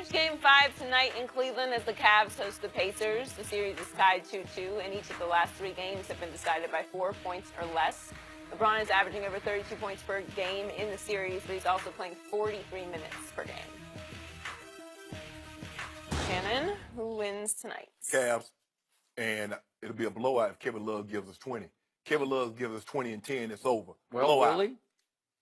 Watch Game 5 tonight in Cleveland as the Cavs host the Pacers. The series is tied 2-2, and each of the last 3 games have been decided by 4 points or less. LeBron is averaging over 32 points per game in the series, but he's also playing 43 minutes per game. Shannon, who wins tonight? Cavs, and it'll be a blowout if Kevin Love gives us 20. Kevin Love gives us 20 and 10, it's over. Well, blowout. really?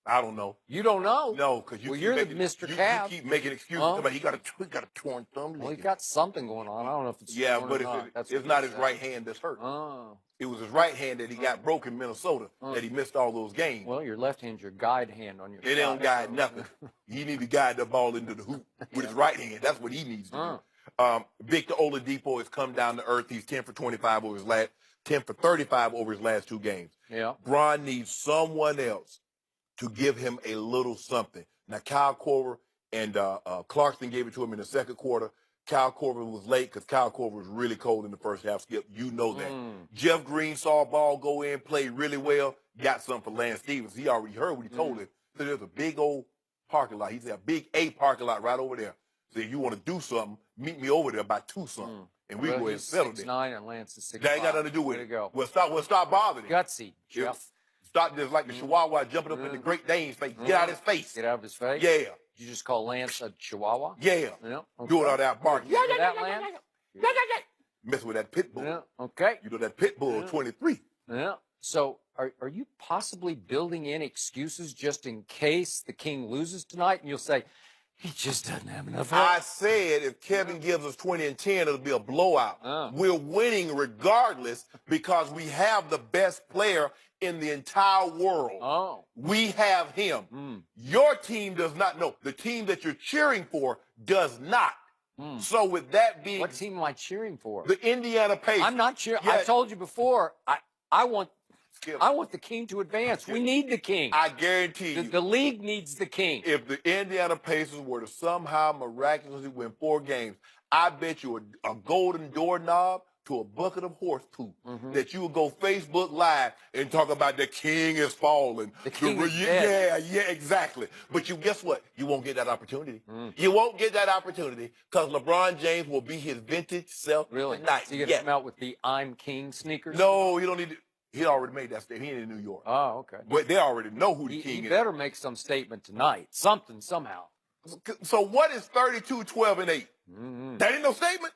I don't know. You don't know? No, because you're the Mr. Cav. You keep making excuses. But he got a torn thumb. Well, he got something going on. I don't know if it's torn but or not. it's not his right hand that's hurt. Oh. It was his right hand that he got broke in Minnesota that he missed all those games. Well, your left hand's your guide hand on your It don't guide nothing. He need to guide the ball into the hoop with his right hand. That's what he needs to do. Victor Oladipo has come down to earth. He's 10 for 25 over his last, 10 for 35 over his last 2 games. Yeah. Bron needs someone else to give him a little something. Now, Kyle Korver and Clarkson gave it to him in the second quarter. Kyle Korver was late because Kyle Korver was really cold in the first half. Skip, you know that. Jeff Green saw a ball go in, played really well, got something for Lance Stevens. He already heard what he told him. So there's a big old parking lot. He said a big A parking lot right over there. So if you want to do something, meet me over there by 2 something. And we go ahead and settle it. 6'9" and Lance is 6'5". That ain't got nothing to do with Way it. to go. We'll stop bothering him. Gutsy, Jeff. Stop just like the Chihuahua jumping up in the Great Dane's face. Get out of his face. Get out of his face? Yeah. Did you just call Lance a Chihuahua? Yeah. Yeah. Okay. Do it all that barking. Yeah, that Lance? Mess with that pit bull. Yeah. Okay. You know that pit bull 23. Yeah. So are you possibly building in excuses just in case the King loses tonight? And you'll say, he just doesn't have enough help. I said if Kevin gives us 20 and 10, it'll be a blowout. We're winning regardless because we have the best player in the entire world. We have him. Your team does not know. The team that you're cheering for does not. So with that being... What team am I cheering for? The Indiana Pacers. I'm not cheering. Yeah. I told you before, I want the King to advance. We need the King. I guarantee you. The league needs the King. If the Indiana Pacers were to somehow miraculously win 4 games, I bet you a golden doorknob to a bucket of horse poop that you would go Facebook Live and talk about the King is falling. The King is dead. Yeah, exactly. But guess what? You won't get that opportunity. You won't get that opportunity because LeBron James will be his vintage self tonight. So you're going to come out with the I'm King sneakers? No, you don't need to. He already made that statement. He ain't in New York. Oh, okay. But they already know who the King is. He better make some statement tonight. Something, somehow. So what is 32, 12, and 8? That ain't no statement?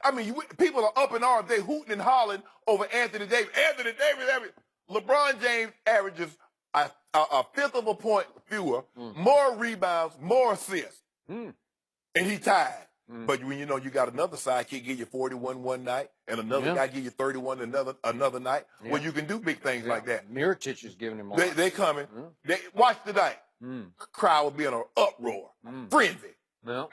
I mean, people are up in arms. They hooting and hollering over Anthony Davis. Anthony Davis. LeBron James averages a 1/5 of a point fewer, more rebounds, more assists. And he tied. But when you know you got another sidekick give you 41 one night and another guy give you 31 another night, well, you can do big things like that. Mirotic is giving him all. They coming. Watch tonight. Crowd will be in an uproar, frenzy.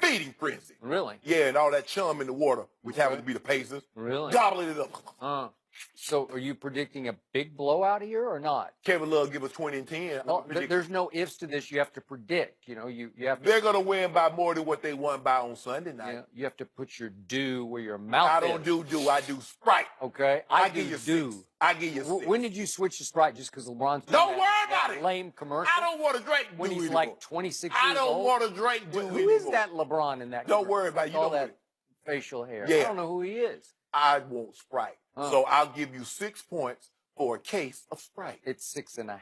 Feeding frenzy. Really? Yeah, and all that chum in the water, which happens to be the Pacers. Really? Gobbling it up. So are you predicting a big blowout here or not? Kevin Love give us 20 and 10. Well, there's no ifs to this. You have to predict. You know, you have to. They're going to win by more than what they won by on Sunday night. Yeah, you have to put your do where your mouth is. I don't do. I do Sprite. Okay. I give you do. 6. I give you 6. When did you switch to Sprite? Just because LeBron's don't worry about it. Lame commercial. I don't want to drink when he's anymore. Like 26 years old. I don't want to drink do Who is that LeBron in that? Don't worry about it. You all know that facial hair. Yeah. I don't know who he is. I want Sprite. So I'll give you 6 points for a case of Sprite. It's 6.5.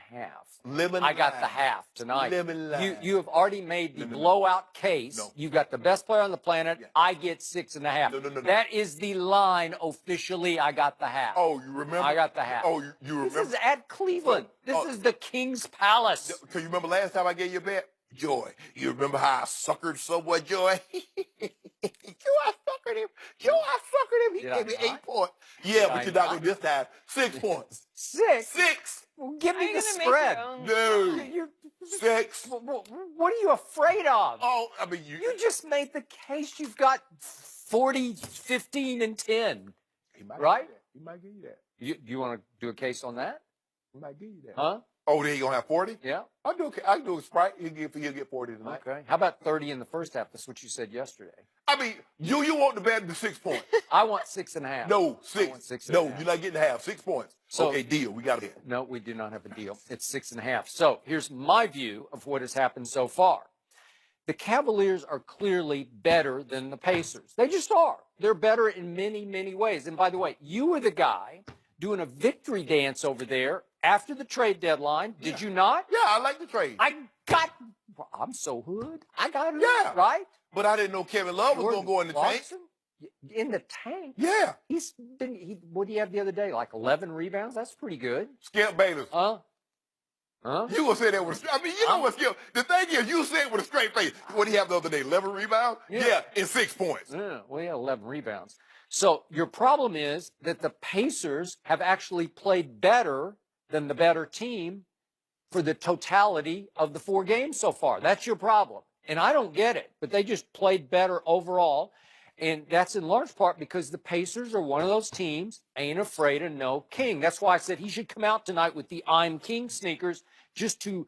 Lemon I got lime. the half tonight. Lemon lime. You have already made the blowout case. No. You've got the best player on the planet. Yeah. I get 6.5. No. That is the line officially. I got the half. Oh, you remember? I got the half. Oh, you remember? This is at Cleveland. This is the King's Palace. So you remember last time I gave you a bet? Joy. You remember how I suckered Subway Joy? I suckered him. He gave me 8 points. Yeah, but you're not going to this time. 6 points. 6? 6. Well, give me the spread. No. 6. What are you afraid of? Oh, I mean, you just made the case. You've got 40, 15, and 10. Right? He might give you that. You want to do a case on that? He might give you that. Huh? Oh, then you going to have 40? Yeah. I can do a Sprite. He'll get 40 tonight. Okay. How about 30 in the first half? That's what you said yesterday. I mean, you want the bet to 6 points. I want 6.5. No, 6. I want 6.5. No, you're not getting half. 6 points. So, okay, deal. We got a bet. No, we do not have a deal. It's 6.5. So here's my view of what has happened so far. the Cavaliers are clearly better than the Pacers. They just are. They're better in many, many ways. And by the way, you were the guy doing a victory dance over there after the trade deadline. Did you not? Yeah, I like the trade. I'm so hood. I got it. Yeah. Right? But I didn't know Kevin Love was going to go in the tank. In the tank? Yeah. What did he have the other day? Like 11 rebounds? That's pretty good. Skip Bayless. Huh? You gonna say that with you know what, Skip? The thing is, you say it with a straight face. What did he have the other day? 11 rebounds? Yeah, and 6 points. Yeah, well, he had 11 rebounds. So your problem is that the Pacers have actually played better than the better team for the totality of the 4 games so far. That's your problem. And I don't get it, but they just played better overall. And that's in large part because the Pacers are one of those teams, ain't afraid of no king. That's why I said he should come out tonight with the I'm King sneakers just to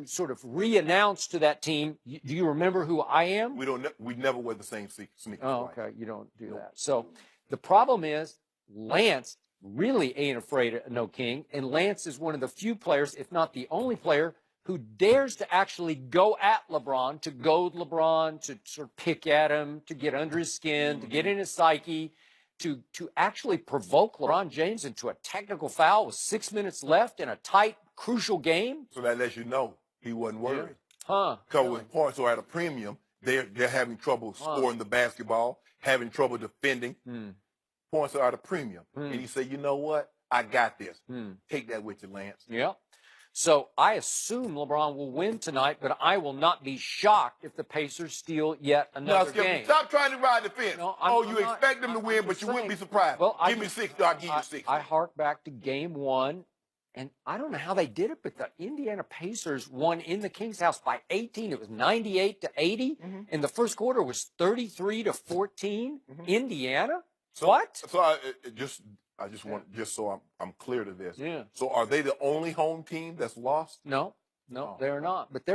sort of re-announce to that team, do you remember who I am? We never wear the same sneakers. Oh, okay. You don't do that. So the problem is Lance really ain't afraid of no king. And Lance is one of the few players, if not the only player, who dares to actually go at LeBron, to goad LeBron, to sort of pick at him, to get under his skin, to get in his psyche, to actually provoke LeBron James into a technical foul with 6 minutes left in a tight, crucial game. So that lets you know he wasn't worried. Huh. Because with points are at a premium, they're having trouble scoring the basketball, having trouble defending. Points are at a premium. And he said, you know what? I got this. Take that with you, Lance. Yeah. So I assume LeBron will win tonight, but I will not be shocked if the Pacers steal yet another game. Stop trying to ride the fence. No, you expect them to win, but you wouldn't be surprised. Well, give me 6, I'll give you 6. I hark back to game 1, and I don't know how they did it, but the Indiana Pacers won in the Kings house by 18. It was 98-80, and the first quarter was 33-14. Indiana? What? So I just want, just so I'm clear to this. Yeah. So are they the only home team that's lost? No, they're not. But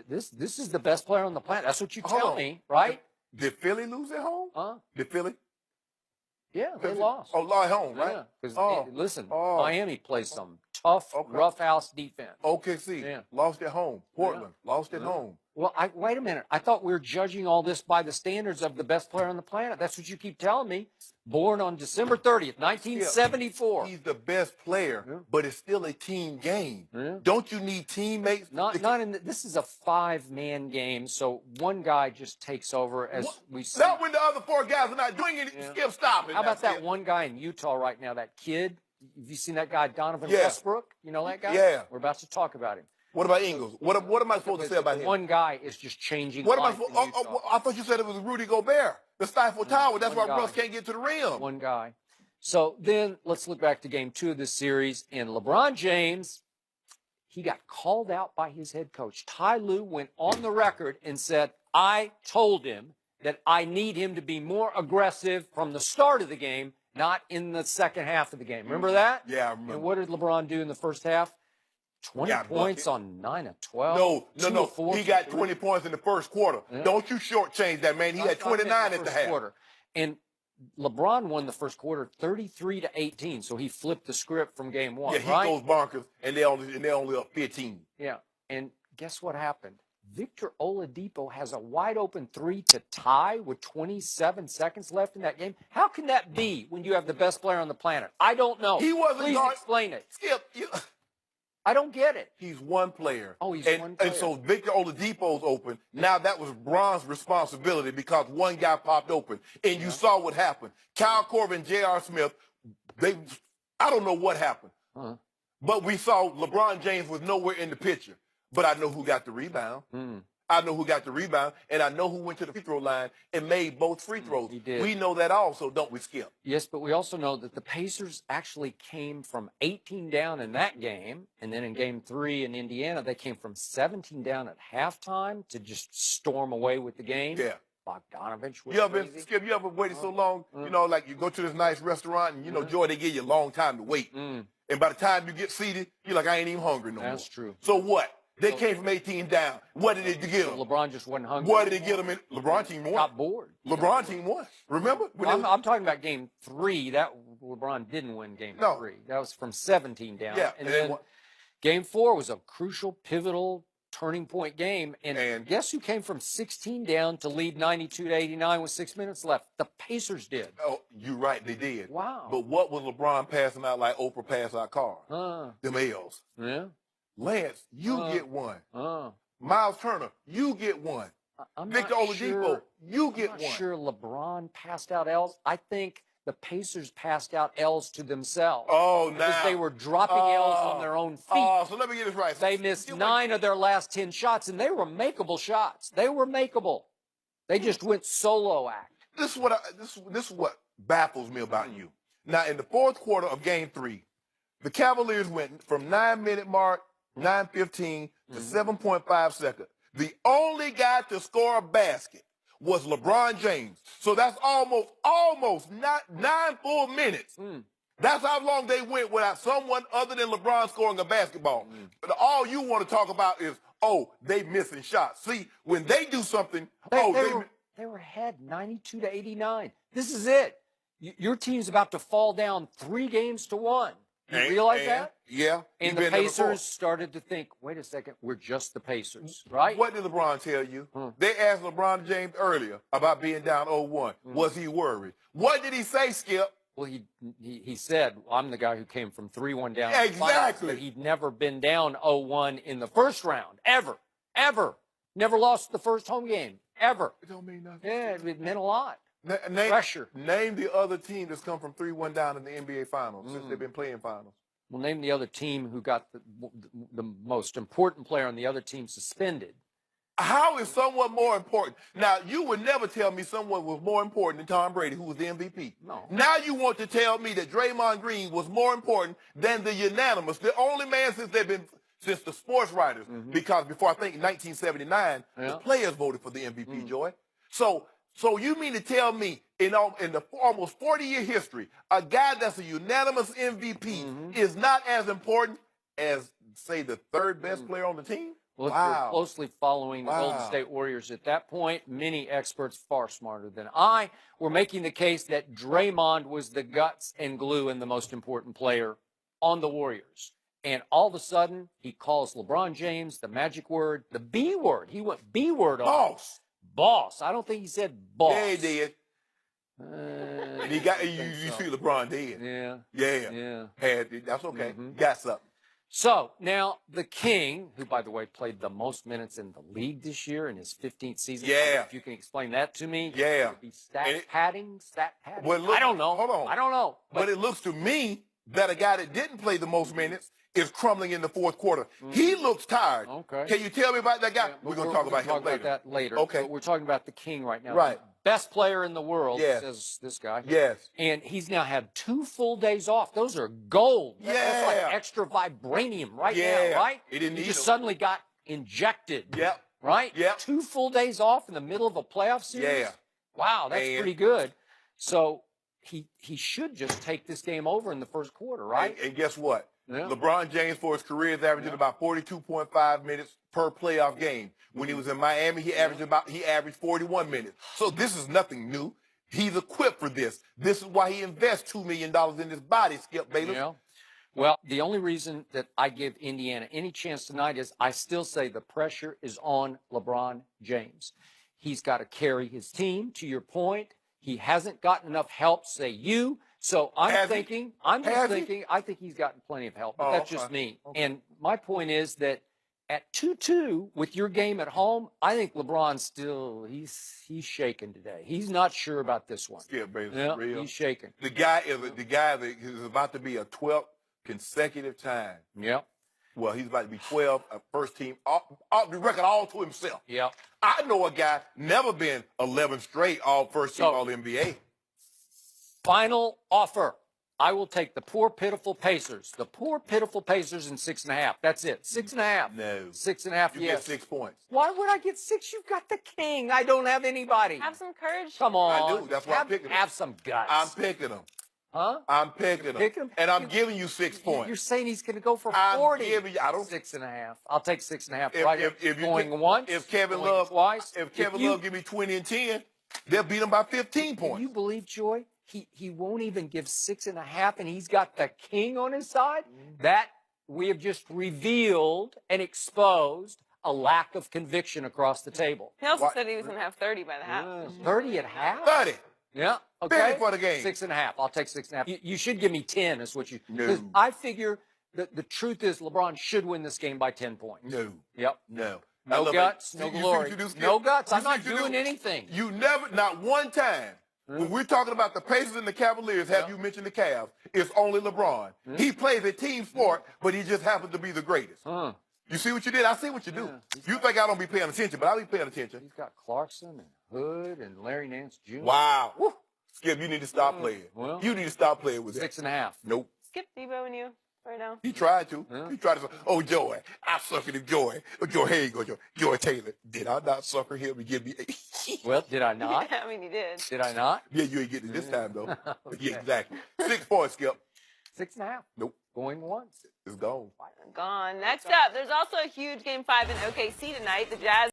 this is the best player on the planet. That's what you tell me, right? Did Philly lose at home? Did Philly? Yeah, they lost. Oh, at home, right? Yeah, because listen, Miami plays some tough, rough house defense. OKC lost at home. Portland lost at home. Well, wait a minute. I thought we were judging all this by the standards of the best player on the planet. That's what you keep telling me. Born on December 30th, 1974. He's the best player, but it's still a team game. Don't you need teammates? This is a 5-man game, so one guy just takes over as we see. Not when the other 4 guys are not doing it. Skip, stop it. How about that one guy in Utah right now, that kid? Have you seen that guy, Donovan Westbrook? You know that guy? Yeah. We're about to talk about him. What about Ingles? What am I supposed to say about him? One guy is just changing. What am I supposed? I thought you said it was Rudy Gobert, the Stifle Tower. That's why Russ can't get to the rim. One guy. So then let's look back to game 2 of this series. And LeBron James, he got called out by his head coach. Ty Lue went on the record and said, I told him that I need him to be more aggressive from the start of the game, not in the second half of the game. Remember that? Yeah, I remember. And what did LeBron do in the first half? 20 points on 9 of 12. No. He got 20 points in the first quarter. Don't you shortchange that, man. He had 29 at the half. And LeBron won the first quarter 33-18, so he flipped the script from game 1. Yeah, he goes bonkers, and they only up 15. Yeah, and guess what happened? Victor Oladipo has a wide open 3 to tie with 27 seconds left in that game. How can that be when you have the best player on the planet? I don't know. He wasn't. Please explain it. Skip. I don't get it. He's one player. Oh, he's one player. And so Victor Oladipo's open. Now that was Bron's responsibility because one guy popped open. And you saw what happened. Kyle Korver and J.R. Smith, I don't know what happened. But we saw LeBron James was nowhere in the picture. But I know who got the rebound. I know who got the rebound, and I know who went to the free throw line and made both free throws. He did. We know that also, don't we, Skip? Yes, but we also know that the Pacers actually came from 18 down in that game, and then in game 3 in Indiana, they came from 17 down at halftime to just storm away with the game. Yeah. Bogdanovich was crazy. Skip, you ever waited so long, you know, like you go to this nice restaurant and, you know, Joy, they give you a long time to wait. And by the time you get seated, you're like, I ain't even hungry no more. That's true. So what? They came from 18 down. What did it get them? LeBron just wasn't hungry. What did it get them in? LeBron team won. Got bored. LeBron team won. Remember? I'm talking about game 3. That LeBron didn't win game 3. That was from 17 down. Yeah. And then game 4 was a crucial, pivotal turning point game. And guess who came from 16 down to lead 92-89 with 6 minutes left? The Pacers did. oh, you're right, they did. Wow. But what was LeBron passing out like Oprah passed out cars? Them L's. Yeah. Lance, you get one. Uh, Miles Turner, you get one. I'm Victor not Oladipo, sure, you I'm get not one. sure LeBron passed out L's. I think the Pacers passed out L's to themselves. Oh, now. Because they were dropping L's on their own feet. Oh, so let me get this right. They missed 9 of their last 10 shots, and they were makeable shots. They were makeable. They just went solo act. This is what baffles me about you. Now, in the fourth quarter of Game 3, the Cavaliers went from 9-minute mark, 9:15 to 7.5 seconds. The only guy to score a basket was LeBron James. So that's almost not 9 full minutes. That's how long they went without someone other than LeBron scoring a basketball. But all you want to talk about is, oh, they missing shots. See, when they do something, They were ahead 92-89. This is it. Your team's about to fall down 3 games to 1. You realize that? Yeah. And the Pacers started to think, wait a second, we're just the Pacers, right? What did LeBron tell you? They asked LeBron James earlier about being down 0-1. Was he worried? What did he say, Skip? Well, he said, I'm the guy who came from 3-1 down. Exactly. But he'd never been down 0-1 in the first round, ever. Never lost the first home game, ever. It don't mean nothing. Yeah, it meant a lot. Pressure. Name the other team that's come from 3-1 down in the NBA Finals since they've been playing finals. Well, name the other team who got the most important player on the other team suspended. How is someone more important? Now, you would never tell me someone was more important than Tom Brady, who was the MVP. No. Now you want to tell me that Draymond Green was more important than the unanimous, the only man since the sports writers, because before I think 1979, the players voted for the MVP, Joy. So you mean to tell me in the almost 40-year history, a guy that's a unanimous MVP is not as important as, say, the third best player on the team? Well, if you're closely following the Golden State Warriors at that point, many experts far smarter than I were making the case that Draymond was the guts and glue and the most important player on the Warriors. And all of a sudden, he calls LeBron James the magic word, the B word. He went B word on Boss. Boss. I don't think he said boss. Yeah, he did. And he got you see LeBron did. Yeah. That's okay. Got something. So now the King, who by the way played the most minutes in the league this year in his 15th season. Yeah. If you can explain that to me. Yeah. Would it be stat padding. Well, look, I don't know. Hold on. I don't know. But it looks to me that a guy that didn't play the most minutes is crumbling in the fourth quarter. He looks tired. Okay. Can you tell me about that guy? We're going to talk about him later. About that later. Okay. But we're talking about the King right now. Right. Best player in the world, Yes. says this guy. Yes. And he's now had 2 full days off. Those are gold. Yeah. That's like extra vibranium right now, right? He didn't need just it. suddenly got injected. Yep. Right? Yep. 2 full days off in the middle of a playoff series? Yeah. Wow, that's pretty good. So he should just take this game over in the first quarter, right? And guess what? Yeah. LeBron James, for his career, is averaging about 42.5 minutes per playoff game. When he was in Miami, he averaged 41 minutes. So this is nothing new. He's equipped for this. This is why he invests $2 million in his body, Skip Bayless. Yeah. Well, the only reason that I give Indiana any chance tonight is I still say the pressure is on LeBron James. He's got to carry his team, to your point. He hasn't gotten enough help, say you. So I think he's gotten plenty of help. But that's just me. Okay. And my point is that at 2-2 with your game at home, I think LeBron's still he's shaking today. He's not sure about this one. Yeah, baby, yeah, real. He's shaking. The guy that is about to be a 12th consecutive time. Yeah. Well, he's about to be 12, first team, the record all to himself. Yeah. I know a guy never been 11 straight all first team all NBA. Final offer. I will take the poor, pitiful Pacers. The poor, pitiful Pacers in 6.5. That's it. 6.5. No. 6.5, You yes. get 6 points. Why would I get 6? You've got the King. I don't have anybody. Have some courage. Come on. I do. That's why I'm picking them. Have some guts. I'm picking them. Huh? I'm picking them. And I'm giving you 6 points. You're saying he's going to go for 40. I'm giving you, I don't. 6.5. I'll take 6.5 right if going once, if Kevin going Love, twice. If Kevin Love give me 20 and 10, they'll beat him by 15 points. Do you believe, Joy? He won't even give 6.5, and he's got the King on his side? That we have just revealed and exposed a lack of conviction across the table. He also What? said he was going to have 30 by the half. 30 at half? 30. Yeah. 30 Okay. for the game. 6.5. I'll take 6.5. You should give me 10 is what you. No. 'Cause I figure that the truth is LeBron should win this game by 10 points. No. Yep. No. No guts, no you see glory. what you do, Skip? No guts. You I'm see not what you doing do? anything. You never, not one time, when we're talking about the Pacers and the Cavaliers, have you mentioned the Cavs? It's only LeBron. He plays a team sport, but he just happens to be the greatest. You see what you did? I see what you do. You think I don't be paying attention, but I be paying attention. He's got Clarkson and Hood and Larry Nance Jr. Wow. Woo. Skip, you need to stop playing. Well, You need to stop playing with that. 6.5. Nope. Skip Debo and you right now. He tried to. He tried to. Oh, Joy. I suckered him, Joy. Oh, Joy, here you go, Joy. Joy Taylor. Did I not sucker him and give me Well, did I not? I mean, he did. Did I not? Yeah, you ain't getting it this time, though. Okay. Yeah, exactly. 6 points, Skip. 6.5. Nope. Going once. It's gone. Gone. Next up, there's also a huge Game 5 in OKC tonight. The Jazz